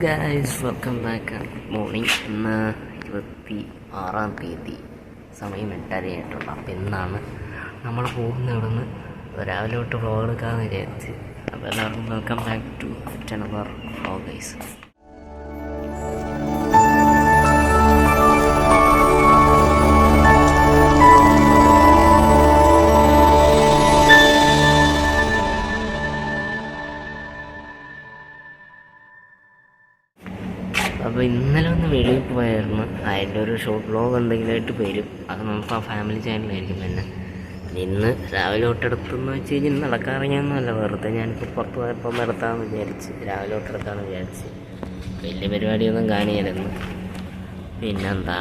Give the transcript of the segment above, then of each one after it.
Guys welcome back. Good morning. ഇന്ന് 26-ാം തീയതി, സമയം 8:30 അപ്പോൾ ഇന്നാണ് നമ്മൾ പോകുന്ന ഇവിടുന്ന് രാവിലെ തൊട്ട് വ്ളോഗ് എടുക്കാമെന്ന് വിചാരിച്ച്. അപ്പോൾ എല്ലാവർക്കും welcome back to another vlog guys. അപ്പോൾ ഇന്നലെ ഒന്ന് വെളിയിൽ പോയായിരുന്നു. അതിൻ്റെ ഒരു ഷോർട്ട് വ്ളോഗ് എന്തെങ്കിലുമായിട്ട് വരും. അത് നമുക്ക് ആ ഫാമിലി ചാനലായിരിക്കും തന്നെ. ഇന്ന് രാവിലെ തൊട്ടെടുത്തെന്ന് വെച്ച് കഴിഞ്ഞാൽ നടക്കാറിങ്ങൊന്നുമല്ല, വെറുതെ ഞാനിപ്പോൾ പുറത്ത് പോയപ്പോൾ നടത്താമെന്ന് വിചാരിച്ച്, രാവിലെ തൊട്ടെടുത്താമെന്ന് വിചാരിച്ച്. വലിയ പരിപാടിയൊന്നും കാണിയായിരുന്നു. പിന്നെന്താ,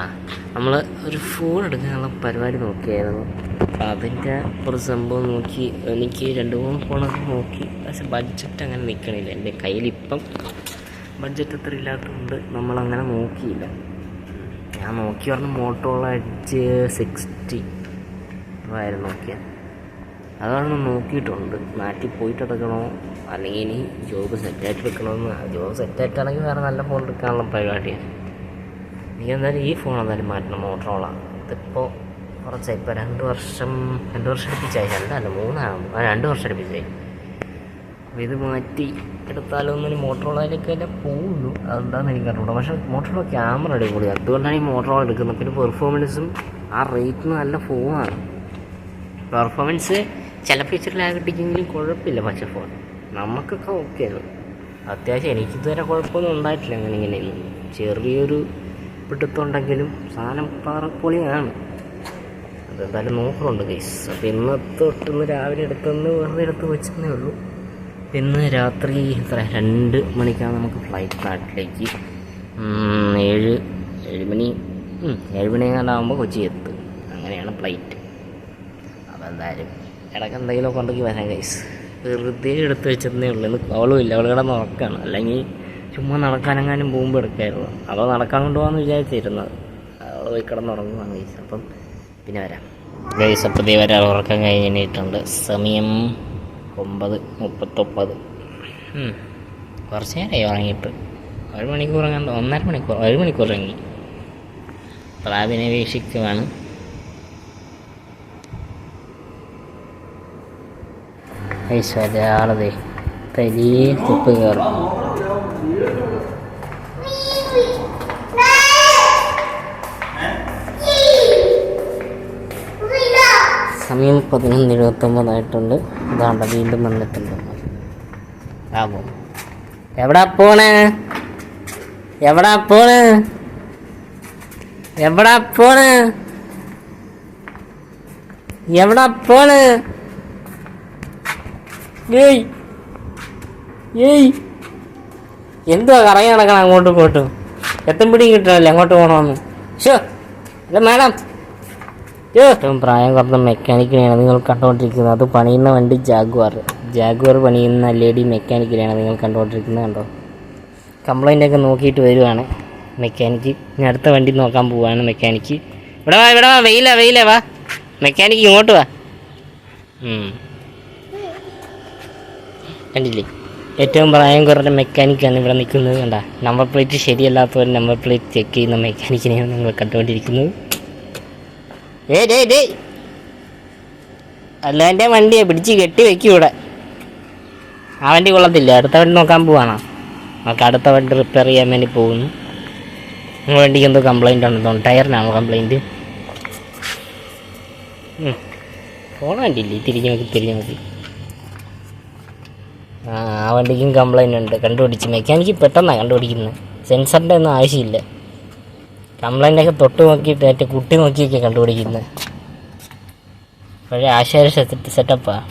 നമ്മൾ ഒരു ഫോൺ എടുക്കാനുള്ള പരിപാടി നോക്കിയായിരുന്നു. അപ്പോൾ അതിൻ്റെ കുറച്ച് സംഭവം നോക്കി. എനിക്ക് 2-3 ഫോണൊക്കെ നോക്കി, പക്ഷെ ബഡ്ജറ്റ് അങ്ങനെ നിൽക്കണില്ല. എൻ്റെ കയ്യിലിപ്പം ബഡ്ജറ്റ് അത്ര ഇല്ലാത്തതുകൊണ്ട് നമ്മളങ്ങനെ നോക്കിയില്ല. ഞാൻ നോക്കി പറഞ്ഞ മോട്ടോറോള എഡ്ജ് 60 ആയിരുന്നു നോക്കിയത്. അതാണ് നോക്കിയിട്ടുണ്ട്. നാട്ടിൽ പോയിട്ട് എടുക്കണോ അല്ലെങ്കിൽ ഇനി ജോബ് സെറ്റായിട്ട് എടുക്കണമെന്ന്. ജോബ് സെറ്റായിട്ടാണെങ്കിൽ വേറെ നല്ല ഫോൺ എടുക്കാനുള്ള പരിപാടിയാണ്. എനിക്ക് എന്തായാലും ഈ ഫോൺ എന്തായാലും മാറ്റണം, മോട്ടോറോള. ഇതിപ്പോൾ കുറച്ചായി, ഇപ്പോൾ 2 വർഷം അടുപ്പിച്ചായി. 2 വർഷം അടുപ്പിച്ചായി. അപ്പോൾ ഇത് മാറ്റി എടുത്താലോ എന്നൊരു മോട്ടോറോളയിലേക്ക് തന്നെ പോകുന്നു. അതെന്താണെന്ന് എനിക്ക് അറിഞ്ഞൂടാ. പക്ഷേ മോട്ടോറോള ക്യാമറ അടിപൊളിയാണ്, അതുകൊണ്ടാണ് ഈ മോട്ടോറോള എടുക്കുന്നത്. പിന്നെ പെർഫോമൻസും ആ റേറ്റിന് നല്ല ഫോണാണ്. പെർഫോമൻസ് ചില ഫീച്ചറിലാകട്ടിക്കെങ്കിലും കുഴപ്പമില്ല. പക്ഷേ ഫോൺ നമുക്കൊക്കെ ഓക്കെയാണ് അത്യാവശ്യം. എനിക്കിതുവരെ കുഴപ്പമൊന്നും ഉണ്ടായിട്ടില്ല. ഇങ്ങനെയൊന്നും ചെറിയൊരു പിടുത്തമുണ്ടെങ്കിലും സാധനം പാറപ്പൊളിയാണ്. അതെന്തായാലും നോക്കുന്നുണ്ട് ഗൈസ്. അപ്പോൾ ഇന്ന് രാവിലെ എടുത്തെന്ന് വെറുതെ എടുത്ത് വെച്ചതേ ഉള്ളൂ. ഇന്ന് രാത്രി 2 മണിക്കാണ് നമുക്ക് ഫ്ലൈറ്റ് നാട്ടിലേക്ക്. 7 മണിയാകുമ്പോൾ കൊച്ചി എത്തും. അങ്ങനെയാണ് ഫ്ലൈറ്റ്. അപ്പോൾ എന്തായാലും ഇടയ്ക്ക് എന്തെങ്കിലുമൊക്കെ ഉണ്ടെങ്കിൽ വരാം ഗൈസ്. വെറുതെ എടുത്ത് വെച്ചതേ ഉള്ളൂ. ഇന്ന് അവളും ഇല്ല, അവൾ കിടന്ന് ഉറക്കാണ്. അല്ലെങ്കിൽ ചുമ്മാ നടക്കാനെങ്ങാനും പോകുമ്പോൾ എടുക്കായിരുന്നു. അവൾ നടക്കാൻ കൊണ്ടുപോകാമെന്ന് വിചാരിച്ചിരുന്നത്. അവൾ പോയി കിടന്നുറങ്ങുവാണ് ഗൈസ്. അപ്പം പിന്നെ വരാം ഗൈസ്. അപ്പോൾ വരാൻ ഉറക്കം കഴിഞ്ഞിട്ടുണ്ട്. സമയം 9:39. കുറച്ച് നേരമായി ഉറങ്ങിയിട്ട്. 1 മണിക്കൂർ കണ്ടോ, 1 മണിക്കൂർ ഇറങ്ങി. പ്രാവിനെ വീക്ഷിക്കുവാണ്. ഒരാളതേ തലേ തുപ്പ് കയറും. സമയം 11:29 ഇതാണ്ട വീണ്ടും വന്നിട്ടുണ്ട്. ആവോ, എവിടാ പോണ്? എന്തുവാ കറങ്ങി നടക്കണം അങ്ങോട്ടും ഇങ്ങോട്ടും? പിടിയും കിട്ടണല്ലേ അങ്ങോട്ട് പോകണമെന്ന്. ഷോ അല്ല മാഡം, ഏറ്റവും പ്രായം കുറഞ്ഞ മെക്കാനിക്കിനെയാണ് നിങ്ങൾ കണ്ടുകൊണ്ടിരിക്കുന്നത്. അത് പണിയുന്ന വണ്ടി ജാഗ്വാർ പണിയുന്ന ലേഡി മെക്കാനിക്കിനെയാണ് നിങ്ങൾ കണ്ടുകൊണ്ടിരിക്കുന്നത്. കണ്ടോ, കംപ്ലൈൻ്റൊക്കെ നോക്കിയിട്ട് വരുവാണ് മെക്കാനിക്ക്. ഇനി അടുത്ത വണ്ടി നോക്കാൻ പോവാണ് മെക്കാനിക്ക്. ഇവിടെ വാ, വെയില വാ മെക്കാനിക്ക്, ഇങ്ങോട്ട് വാ. കണ്ടില്ലേ, ഏറ്റവും പ്രായം കുറഞ്ഞ മെക്കാനിക്കാണ് ഇവിടെ നിൽക്കുന്നത്. കണ്ട, നമ്പർ പ്ലേറ്റ് ശരിയല്ലാത്തവർ നമ്പർ പ്ലേറ്റ് ചെക്ക് ചെയ്യുന്ന മെക്കാനിക്കിനെയാണ് നിങ്ങൾ കണ്ടുകൊണ്ടിരിക്കുന്നത്. അല്ല, എൻ്റെ വണ്ടിയെ പിടിച്ച് കെട്ടി വെക്കും ഇവിടെ. ആ വണ്ടി കൊള്ളത്തില്ല. അടുത്ത വണ്ടി നോക്കാൻ പോവാണോ? നമുക്ക് അടുത്ത വണ്ടി റിപ്പയർ ചെയ്യാൻ വേണ്ടി പോകുന്നു. വണ്ടിക്ക് എന്തോ കംപ്ലൈൻ്റ് ആണ്, ടയറിനാണോ കംപ്ലൈൻറ്റ്? ഫോൺ വണ്ടിയില്ലേ, തിരിഞ്ഞ് നോക്കി. ആ വണ്ടിക്കും കംപ്ലൈൻ്റ് ഉണ്ട്. കണ്ടുപിടിച്ച് മെക്കാനിക്ക് പെട്ടെന്നാണ് കണ്ടുപിടിക്കുന്നത്. സെൻസറിൻ്റെ ഒന്നും ആവശ്യമില്ല. കംപ്ലൈൻ്റൊക്കെ തൊട്ട് നോക്കിയിട്ട് ഏറ്റവും കുട്ടി നോക്കിയൊക്കെ കണ്ടുപിടിക്കുന്നത്. പഴയ ആശാരി സെറ്റപ്പാണ്.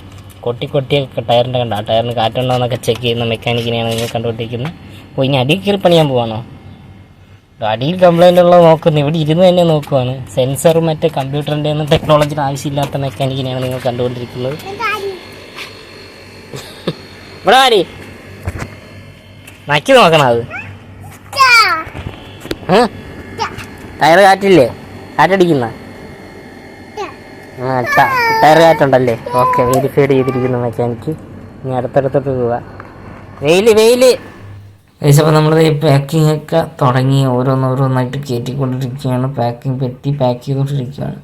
കൊട്ടിയൊക്കെ ടയറിൻ്റെ കണ്ട, ടയറിന് കാറ്റുണ്ടോ എന്നൊക്കെ ചെക്ക് ചെയ്യുന്ന മെക്കാനിക്കിനെയാണ് നിങ്ങൾ കണ്ടുപിടിക്കുന്നത്. അപ്പോൾ ഇനി അടിയിൽ കയറി പണിയാൻ പോവാണോ? അടിയിൽ കംപ്ലൈൻ്റ് ഉള്ളത് നോക്കുന്നു. ഇവിടെ ഇരുന്ന് തന്നെ നോക്കുവാണ്. സെൻസറും മറ്റേ കമ്പ്യൂട്ടറിൻ്റെ ഒന്നും ടെക്നോളജിയുടെ ആവശ്യമില്ലാത്ത മെക്കാനിക്കിനെയാണ് നിങ്ങൾ കണ്ടുകൊണ്ടിരിക്കുന്നത്. ഇവിടെ ആര് നക്കി നോക്കണം? അത് ടയർ കാറ്റില്ലേ, കാറ്റടിക്കുന്ന ടയർ കാറ്റുണ്ടല്ലേ? ഓക്കെ, വെരിഫൈഡ് ചെയ്തിരിക്കുന്നു മെക്കാനിക്ക്. ഇനി അടുത്തടുത്തോട്ട് പോവാ. വെയില് ഗൈസ് അപ്പോൾ നമ്മൾ ഈ പാക്കിംഗ് ഒക്കെ തുടങ്ങി ഓരോന്നോരോന്നായിട്ട് കയറ്റിക്കൊണ്ടിരിക്കുകയാണ്. പാക്കിംഗ് പെട്ടി പാക്ക് ചെയ്തുകൊണ്ടിരിക്കുകയാണ്.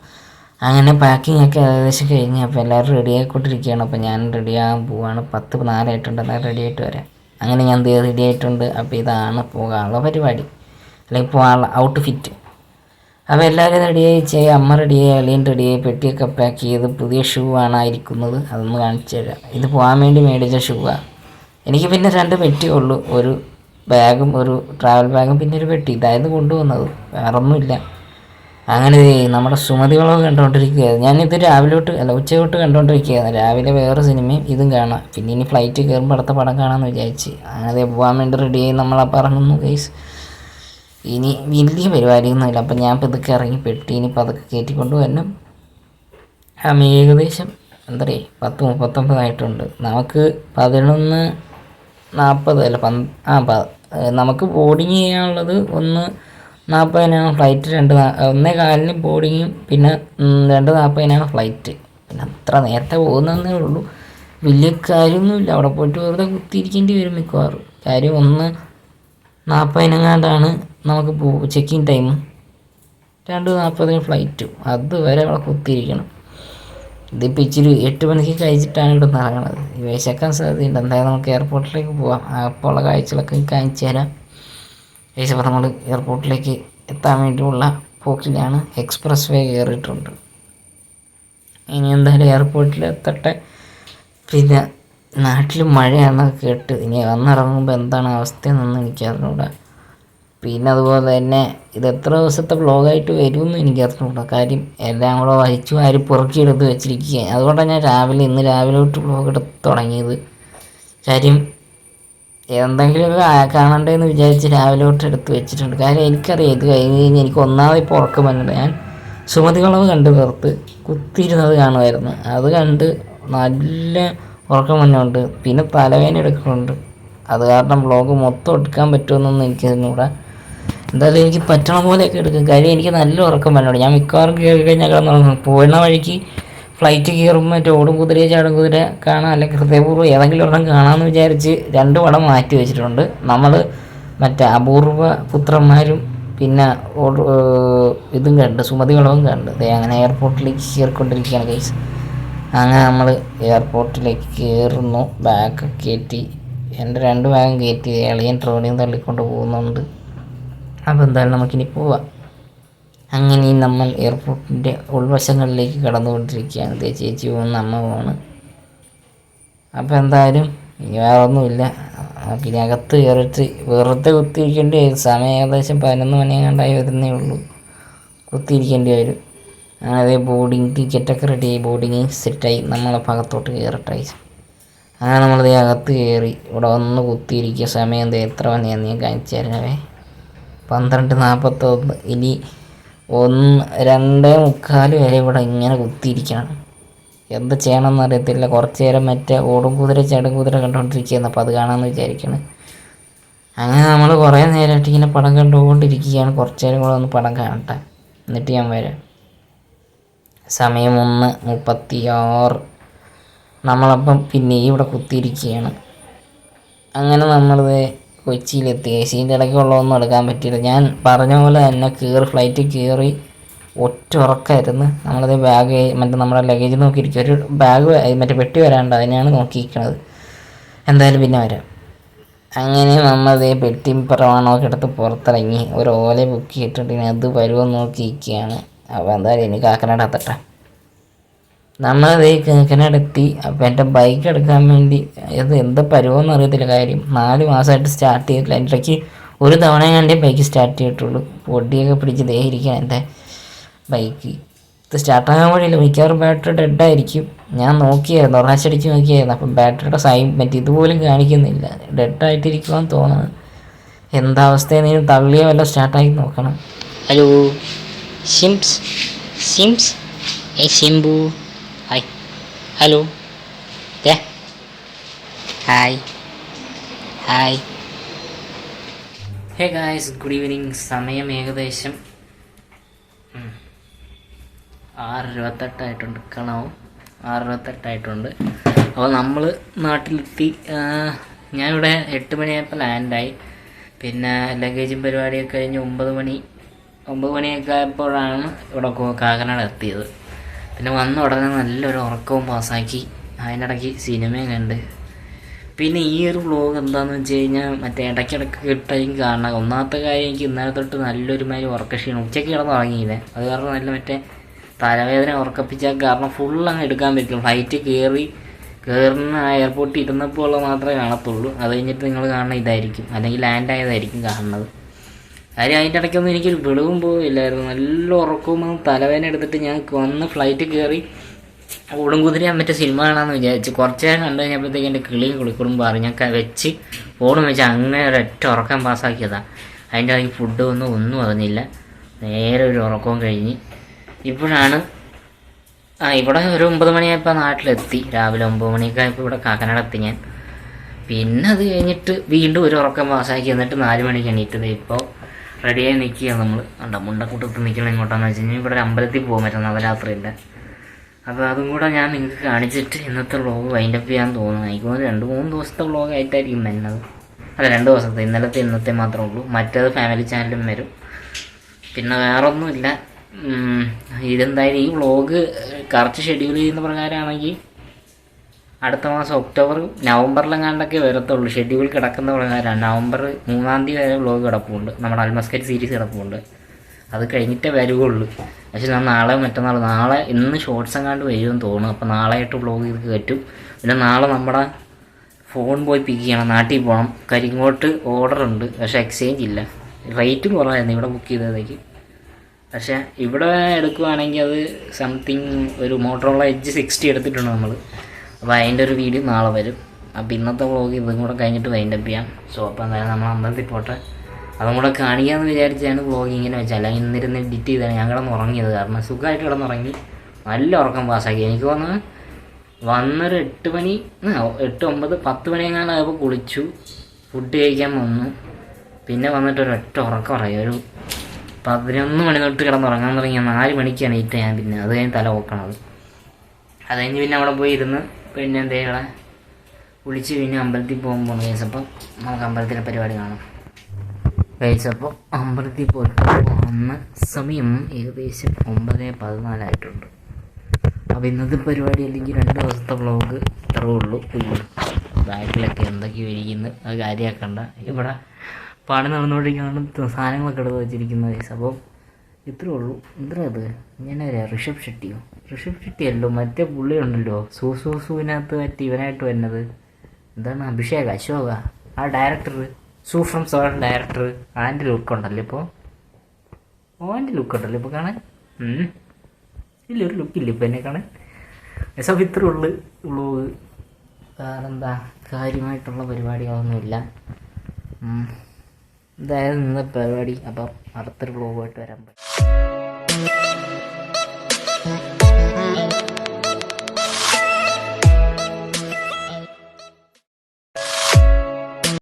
അങ്ങനെ പാക്കിംഗ് ഒക്കെ ഏകദേശം കഴിഞ്ഞ് അപ്പോൾ എല്ലാവരും റെഡി ആയിക്കൊണ്ടിരിക്കുകയാണ്. അപ്പോൾ ഞാൻ റെഡിയാകാൻ പോവുകയാണ്. 10:04 എല്ലാവരും റെഡി ആയിട്ട് വരാം. അങ്ങനെ ഞാൻ റെഡി ആയിട്ടുണ്ട്. അപ്പോൾ ഇതാണ് പോകാനുള്ള പരിപാടി, അല്ലെങ്കിൽ പോകാനുള്ള ഔട്ട്ഫിറ്റ്. അപ്പോൾ എല്ലാവരും റെഡിയായി, അമ്മ റെഡിയായി, അളിയൻ റെഡിയായി, പെട്ടിയൊക്കെ പാക്ക് ചെയ്ത്. പുതിയ ഷൂ ആണ് ആയിരിക്കുന്നത്, അതൊന്ന് കാണിച്ചു തരാം. ഇത് പോകാൻ വേണ്ടി മേടിച്ച ഷൂവാണ്. എനിക്ക് പിന്നെ 2 പെട്ടിയേ ഉള്ളൂ, ഒരു ബാഗും ഒരു ട്രാവൽ ബാഗും പിന്നെ ഒരു പെട്ടി. ഇതായിരുന്നു കൊണ്ടുവന്നത്, വേറൊന്നുമില്ല. അങ്ങനെ നമ്മുടെ സുമതി വളവ് കണ്ടുകൊണ്ടിരിക്കുകയായിരുന്നു. ഞാനിത് ഉച്ചയോട്ട് കണ്ടുകൊണ്ടിരിക്കുകയായിരുന്നു. രാവിലെ വേറെ സിനിമയും ഇതും കാണാം. പിന്നെ ഇനി ഫ്ലൈറ്റ് കയറുമ്പോൾ അടുത്ത പടം കാണാമെന്ന് വിചാരിച്ച് അങ്ങനെ പോകാൻ വേണ്ടി റെഡിയായി നമ്മളെ പറഞ്ഞു. ഗൈസ് ഇനി വലിയ പരിപാടിയൊന്നുമില്ല. അപ്പം ഞാൻ പതുക്കെ ഇറങ്ങി പെട്ടി ഇനി പതുക്കെ കയറ്റിക്കൊണ്ട് വരണം. ഏകദേശം എന്താ പറയുക 10:39 ആയിട്ടുണ്ട്. നമുക്ക് 11:40 അല്ല നമുക്ക് ബോർഡിങ് ചെയ്യാനുള്ളത് 1:40 ഫ്ലൈറ്റ്. 1:15 ബോർഡിങ്ങും പിന്നെ 2:40 ഫ്ലൈറ്റ്. പിന്നെ അത്ര നേരത്തെ പോകുന്നതേ ഉള്ളൂ, വലിയ കാര്യമൊന്നുമില്ല. അവിടെ പോയിട്ട് വെറുതെ കുത്തിയിരിക്കേണ്ടി വരും മിക്കവാറും. കാര്യം 1:40 നമുക്ക് ചെക്കിൻ ടൈമും, 2:40 ഫ്ലൈറ്റും. അതുവരെ അവിടെ കുത്തിയിരിക്കണം. ഇതിപ്പോൾ ഇച്ചിരി 8 മണിക്ക് കഴിച്ചിട്ടാണ് ഇവിടെ നടക്കുന്നത്. വിശക്കാൻ സാധ്യതയുണ്ട്. എന്തായാലും നമുക്ക് എയർപോർട്ടിലേക്ക് പോവാം. അപ്പോൾ ഉള്ള കാഴ്ചകളൊക്കെ കാണിച്ചു തരാം. ഏകദേശം നമ്മൾ എയർപോർട്ടിലേക്ക് എത്താൻ വേണ്ടിയുള്ള പോക്കിലാണ്. എക്സ്പ്രസ് വേ കയറിയിട്ടുണ്ട്. ഇനി എന്തായാലും എയർപോർട്ടിൽ എത്തട്ടെ. പിന്നെ നാട്ടിൽ മഴയാണ് കേട്ട്, ഇനി വന്നിറങ്ങുമ്പോൾ എന്താണ് അവസ്ഥയെന്നൊന്നും എനിക്കറിഞ്ഞൂടാ. പിന്നെ അതുപോലെ തന്നെ ഇത് എത്ര ദിവസത്തെ വ്ളോഗായിട്ട് വരുമെന്ന് എനിക്കറിഞ്ഞൂടാ. കാര്യം എല്ലാം കൂടെ വഹിച്ചു ആര് പുറക്കിയെടുത്ത് വെച്ചിരിക്കുകയാണ്. അതുകൊണ്ടാണ് ഞാൻ ഇന്ന് രാവിലെ തൊട്ട് വ്ളോഗ് എടുത്ത് തുടങ്ങിയത്. കാര്യം എന്തെങ്കിലുമൊക്കെ കാണണ്ടേന്ന് വിചാരിച്ച് രാവിലെ തൊട്ട് എടുത്ത് വെച്ചിട്ടുണ്ട്. കാര്യം എനിക്കറിയാം ഇത് കഴിഞ്ഞ് കഴിഞ്ഞ് എനിക്ക് ഒന്നാമത് ഇപ്പോൾ ഉറക്കം വന്നിട്ട് ഞാൻ സുമതി വളവ് കണ്ട് പുറത്ത് കുത്തിയിരുന്നത് കാണുമായിരുന്നു. അത് കണ്ട് നല്ല ഉറക്കം വന്നുകൊണ്ട് പിന്നെ തലവേദന എടുക്കുന്നുണ്ട്. അത് കാരണം വ്ളോഗ് മൊത്തം എടുക്കാൻ പറ്റുമെന്നൊന്നും എനിക്കറിഞ്ഞൂടാ. എന്തായാലും എനിക്ക് പറ്റണ പോലെയൊക്കെ എടുക്കും. കാര്യം എനിക്ക് നല്ല ഉറക്കം വന്നോട്. ഞാൻ മിക്കവാറും കയറി കഴിഞ്ഞാൽ കിടന്നുറങ്ങും. പോകുന്ന വഴിക്ക് ഫ്ലൈറ്റ് കയറുമ്പോൾ ഓടും കുതിരയെ ചാടും കുതിര കാണാം, അല്ലെങ്കിൽ ഹൃദയപൂർവ്വം ഏതെങ്കിലും ഒരെണ്ണം കാണാമെന്ന് വിചാരിച്ച് 2 പടം മാറ്റി വെച്ചിട്ടുണ്ട്. നമ്മൾ മറ്റേ അപൂർവ പുത്രന്മാരും പിന്നെ ഇതും കണ്ട് സുമതി വളവും കണ്ട്. അങ്ങനെ എയർപോർട്ടിലേക്ക് കയറിക്കൊണ്ടിരിക്കുകയാണ് ഗൈസ്. അങ്ങനെ നമ്മൾ എയർപോർട്ടിലേക്ക് കയറുന്നു. ബാഗ് കയറ്റി, എൻ്റെ 2 ബാഗും കയറ്റി, എളിയൻ ട്രോണിയും തള്ളിക്കൊണ്ട് പോകുന്നുണ്ട്. അപ്പോൾ എന്തായാലും നമുക്കിനി പോവാം. അങ്ങനെ നമ്മൾ എയർപോർട്ടിൻ്റെ ഉൾവശങ്ങളിലേക്ക് കടന്നുകൊണ്ടിരിക്കുകയാണ്. ചേച്ചി പോകുന്ന, അമ്മ പോവാണ്. അപ്പോൾ എന്തായാലും ഇനി വേറെ ഒന്നുമില്ല. പിന്നെ അകത്ത് കയറിയിട്ട് വെറുതെ കുത്തിയിരിക്കേണ്ടി വരും. സമയം ഏകദേശം 11 മണിയെങ്ങാണ്ടായി വരുന്നേ ഉള്ളൂ. കുത്തിയിരിക്കേണ്ടി വരും. അങ്ങനെ ബോർഡിങ് ടിക്കറ്റൊക്കെ റെഡിയായി, ബോർഡിങ് സെറ്റായി. നമ്മളെ ഭാഗത്തോട്ട് കയറട്ടായി. അങ്ങനെ നമ്മളത് അകത്ത് കയറി ഇവിടെ ഒന്ന് കുത്തിയിരിക്കുക. സമയം എത്ര മണിയാണെന്ന് ഞാൻ കാണിച്ചു തരാവേ. 12:41. ഇനി 2:45 വരെ ഇവിടെ ഇങ്ങനെ കുത്തിയിരിക്കണം. എന്ത് ചെയ്യണമെന്ന് അറിയത്തില്ല. കുറച്ച് നേരം മറ്റേ ഓടും കുതിര ചാടും കുതിര കണ്ടുകൊണ്ടിരിക്കുകയായിരുന്നു. അപ്പോൾ അത് കാണാമെന്ന് വിചാരിക്കണം. അങ്ങനെ നമ്മൾ കുറേ നേരമായിട്ട് ഇങ്ങനെ പടം കണ്ടുകൊണ്ടിരിക്കുകയാണ്. കുറച്ച് നേരം കൂടെ ഒന്ന് പടം കാണട്ടെ, എന്നിട്ട് ഞാൻ വരാം. സമയം 1:36. നമ്മളപ്പം പിന്നെ ഇവിടെ കുത്തിയിരിക്കുകയാണ്. അങ്ങനെ നമ്മളത് കൊച്ചിയിലെത്തി. ഏസീൻ്റെ ഇടയ്ക്കുള്ളതൊന്നും എടുക്കാൻ പറ്റിയില്ല. ഞാൻ പറഞ്ഞ പോലെ തന്നെ ഫ്ലൈറ്റ് കയറി ഒറ്റ ഉറക്കമായിരുന്നു. നമ്മളത് ബാഗ് നമ്മുടെ ലഗേജ് നോക്കിയിരിക്കും. ഒരു ബാഗ് മറ്റേ പെട്ടി വരാണ്ട്, അതിനെയാണ് നോക്കിയിരിക്കുന്നത്. എന്തായാലും പിന്നെ വരാം. അങ്ങനെ നമ്മളത് പെട്ടിയും പ്രമാണമൊക്കെ എടുത്ത് പുറത്തിറങ്ങി ഒരു ഓല ബുക്ക് ചെയ്തിട്ടുണ്ടെങ്കിൽ അത് വരുമെന്ന് നോക്കിയിരിക്കുകയാണ്. അപ്പോൾ എന്തായാലും എനിക്ക് കാക്കനാട് എത്തട്ടെ. നമ്മളത് കാക്കനാടെത്തി. അപ്പോൾ എൻ്റെ ബൈക്ക് എടുക്കാൻ വേണ്ടി എന്ത് പരുവമെന്ന് അറിയത്തില്ല. കാര്യം 4 മാസമായിട്ട് സ്റ്റാർട്ട് ചെയ്തിട്ടില്ല. എൻ്റെ ഇടയ്ക്ക് ഒരു തവണ കണ്ടേ ബൈക്ക് സ്റ്റാർട്ട് ചെയ്തിട്ടുള്ളൂ. പൊടിയൊക്കെ പിടിച്ച് ദേഹിരിക്കാൻ എൻ്റെ ബൈക്ക്. ഇത് സ്റ്റാർട്ടാകാൻ വഴിയില്ല. മിക്കവാറും ബാറ്ററി ഡെഡായിരിക്കും. ഞാൻ നോക്കിയായിരുന്നു, ഒരാഴ്ചടിച്ച് നോക്കിയായിരുന്നു. അപ്പം ബാറ്ററിയുടെ മറ്റേ ഇതുപോലും കാണിക്കുന്നില്ല. ഡെഡായിട്ടിരിക്കുമെന്ന് തോന്നുന്നു. എന്താ അവസ്ഥയെന്ന് തള്ളിയോ വല്ല സ്റ്റാർട്ടാക്കി നോക്കണം. Hello sims Simbu, hi, hello, hi hi. Hey guys, good evening. സമയം ഏകദേശം 6:28 കാണാവും. 6:28 അപ്പോൾ നമ്മൾ നാട്ടിലെത്തി. ഞാനിവിടെ 8 മണിയായപ്പോൾ ലാൻഡായി. പിന്നെ ലഗേജും പരിപാടിയൊക്കെ കഴിഞ്ഞ് 9 മണിയൊക്കെ ആയപ്പോഴാണ് ഇവിടെ കാക്കനാട് എത്തിയത്. പിന്നെ വന്ന ഉടനെ നല്ലൊരു ഉറക്കവും പാസ്സാക്കി അതിനിടയ്ക്ക് സിനിമയും കണ്ട്. പിന്നെ ഈ ഒരു വ്ളോഗ് എന്താണെന്ന് വെച്ച് കഴിഞ്ഞാൽ മറ്റേ ഇടയ്ക്കിടയ്ക്ക് കിട്ടാൻ കാരണം ഒന്നാമത്തെ കാര്യം എനിക്ക് ഇന്നലെ തൊട്ട് നല്ലൊരു മാതിരി ഉറക്കക്ഷീണം, ഉച്ചയ്ക്ക് കിടന്ന് തുടങ്ങിയില്ലേ, അത് കാരണം നല്ല മറ്റേ തലവേദന ഉറക്കപ്പിച്ചാൽ കാരണം ഫുള്ളങ്ങ് എടുക്കാൻ പറ്റും. ഫ്ലൈറ്റ് കയറുന്ന എയർപോർട്ടിൽ ഇരുന്നപ്പോൾ മാത്രമേ കാണത്തുള്ളൂ. അത് കഴിഞ്ഞിട്ട് നിങ്ങൾ കാണുന്ന ഇതായിരിക്കും, അല്ലെങ്കിൽ ലാൻഡ് ആയതായിരിക്കും കാണുന്നത്. കാര്യം അതിൻ്റെ ഇടയ്ക്കൊന്നും എനിക്കൊരു വെളിവും പോയില്ലായിരുന്നു. നല്ല ഉറക്കവും തലവേദന എടുത്തിട്ട് ഞാൻ വന്ന് ഫ്ലൈറ്റ് കയറി ഓടും കുതിരയാൻ മറ്റേ സിനിമ കാണാമെന്ന് വിചാരിച്ചു. കുറച്ച് നേരം കണ്ടു കഴിഞ്ഞപ്പോഴത്തേക്ക് എൻ്റെ കിളിയും കുളിക്കുടും പറഞ്ഞ് ഞാൻ വെച്ച് ഫോണും വെച്ച് അങ്ങനെ ഒരൊറ്റ ഉറക്കം പാസ്സാക്കിയതാണ്. അതിൻ്റെ ഇടയ്ക്ക് ഫുഡ് ഒന്നും അറിഞ്ഞില്ല, നേരെ ഒരു ഉറക്കവും കഴിഞ്ഞ് ഇപ്പോഴാണ് ഇവിടെ ഒരു 9 മണിയായപ്പോൾ നാട്ടിലെത്തി. രാവിലെ 9 മണിയൊക്കെ ആയപ്പോൾ ഇവിടെ കാക്കനാട് എത്തി ഞാൻ. പിന്നെ അത് കഴിഞ്ഞിട്ട് വീണ്ടും ഒരു ഉറക്കം പാസ്സാക്കി എന്നിട്ട് 4 മണിക്ക് എണീറ്റത്. ഇപ്പോൾ റെഡിയായി നിൽക്കുകയാണ് നമ്മൾ. മുണ്ടക്കൂട്ടത്ത് നിൽക്കണം. എങ്ങോട്ടാന്ന് വെച്ച് കഴിഞ്ഞാൽ ഇവിടെ ഒരു അമ്പലത്തിൽ പോകും മറ്റേ നവരാത്രിൻ്റെ. അപ്പോൾ അതും കൂടെ ഞാൻ നിങ്ങൾക്ക് കാണിച്ചിട്ട് ഇന്നത്തെ വ്ളോഗ് വൈൻഡപ്പ് ചെയ്യാൻ തോന്നുന്നു. എനിക്ക് 2-3 ദിവസത്തെ വ്ളോഗ് ആയിട്ടായിരിക്കും വരുന്നത്. അല്ല 2 ദിവസത്തെ, ഇന്നത്തെ മാത്രമേ ഉള്ളൂ. മറ്റേത് ഫാമിലി ചാനലും വരും. പിന്നെ വേറൊന്നുമില്ല. ഇതെന്തായാലും ഈ വ്ളോഗ് കറക്റ്റ് ഷെഡ്യൂൾ ചെയ്യുന്ന പ്രകാരമാണെങ്കിൽ അടുത്ത മാസം നവംബറിലെങ്ങാണ്ടൊക്കെ വരത്തുള്ളൂ. ഷെഡ്യൂൾ കിടക്കുന്ന പ്രകാരമാണ്. നവംബർ 3-ാം തീയതി വരെ വ്ളോഗ് കിടപ്പുണ്ട്. നമ്മുടെ അൽമസ്കറ്റ് സീരീസ് കിടപ്പുണ്ട്. അത് കഴിഞ്ഞിട്ടേ വരുവുള്ളൂ. പക്ഷെ ഞാൻ നാളെ ഇന്ന് ഷോർട്സ് എങ്ങാണ്ട് വരുമെന്ന് തോന്നുന്നു. അപ്പോൾ നാളെയായിട്ട് വ്ളോഗ് ഇത് കയറ്റും. പിന്നെ നാളെ നമ്മുടെ ഫോൺ പോയി പിക്ക് ചെയ്യണം, നാട്ടിൽ പോകണം. കരിങ്ങോട്ട് ഓർഡർ ഉണ്ട്, പക്ഷേ എക്സ്ചേഞ്ച് ഇല്ല. റേറ്റും കുറവായിരുന്നു ഇവിടെ ബുക്ക് ചെയ്തതേക്ക്. പക്ഷേ ഇവിടെ എടുക്കുവാണെങ്കിൽ അത് സംതിങ് ഒരു മോട്ടറോള എഡ്ജ് 60 എടുത്തിട്ടുണ്ട് നമ്മൾ. അപ്പോൾ അതിൻ്റെ ഒരു വീഡിയോ നാളെ വരും. അപ്പോൾ ഇന്നത്തെ വ്ളോഗ് ഇതും കൂടെ കഴിഞ്ഞിട്ട് വൈൻഡപ്പ് ചെയ്യാം. സോ അപ്പോൾ എന്തായാലും നമ്മൾ അമ്പലത്തിൽ പോട്ടെ. അതും കൂടെ കാണിക്കാമെന്ന് വിചാരിച്ചാണ് വ്ളോഗ് ഇങ്ങനെ വെച്ചാൽ. അല്ലെങ്കിൽ ഇന്നിരുന്ന് എഡിറ്റ് ചെയ്താണ് ഞാൻ കിടന്നുറങ്ങിയത്. കാരണം സുഖമായിട്ട് കിടന്നുറങ്ങി നല്ല ഉറക്കം പാസ്സാക്കി. എനിക്ക് തോന്നുന്നു വന്നൊരു 8 മണി 8, 9, 10 മണിയെങ്ങാണ്ടായപ്പോൾ കുളിച്ചു, ഫുഡ് കഴിക്കാൻ വന്നു. പിന്നെ വന്നിട്ട് ഒരൊറ്റ ഉറക്കം പറയും. ഒരു 11 മണി തൊട്ട് കിടന്നുറങ്ങാൻ തുടങ്ങി. 4 മണിക്കാണ് ഈറ്റ ഞാൻ. പിന്നെ അത് കഴിഞ്ഞ് തല ഓക്കണത്. അത് കഴിഞ്ഞ് പിന്നെ അവിടെ പോയി ഇരുന്ന് പിന്നെ എന്തേകളെ കുളിച്ച് പിന്നെ അമ്പലത്തിൽ പോകുമ്പോൾ കഴിച്ചപ്പം നമുക്ക് അമ്പലത്തിലെ പരിപാടി കാണാം. കഴിച്ചപ്പോൾ അമ്പലത്തിൽ പോയിട്ട് വന്ന് സമയം ഏകദേശം 9:14 ആയിട്ടുണ്ട്. അപ്പോൾ ഇന്നത്തെ പരിപാടി അല്ലെങ്കിൽ 2 ദിവസത്തെ വ്ളോഗ് ഇത്രേ ഉള്ളൂ. ബാക്കിലൊക്കെ എന്തൊക്കെയോ ഇരിക്കുന്നത് അത് കാര്യമാക്കണ്ട. ഇവിടെ പണി നടന്നുകൊണ്ടിരിക്കുന്ന സാധനങ്ങളൊക്കെ എടുത്ത് വെച്ചിരിക്കുന്ന കേസ്. അപ്പോൾ ഇത്രേ ഉള്ളൂ. അത് ഇങ്ങനെ ഋഷഭ് ഷെട്ടിയല്ലോ, മറ്റേ പുള്ളി ഉണ്ടല്ലോ സൂവിനകത്ത് മറ്റേ ഇവനായിട്ട് വരുന്നത് എന്താണ്, അശോക, ആ ഡയറക്ടർ ഫ്രം സോളൻ ഡയറക്ടർ. അതിൻ്റെ ലുക്കുണ്ടല്ലോ ഇപ്പോൾ കാണാൻ. ഇല്ല ഒരു ലുക്കില്ല ഇപ്പോൾ എന്നെ കാണാൻ. സോ ഇത്രേ ഉള്ളു വ്ളോഗ്. കാരണം എന്താ കാര്യമായിട്ടുള്ള പരിപാടികളൊന്നുമില്ല. എന്തായാലും ഇന്നത്തെ പരിപാടി. അപ്പം അടുത്തൊരു വ്ളോഗുമായിട്ട് വരാൻ പറ്റും.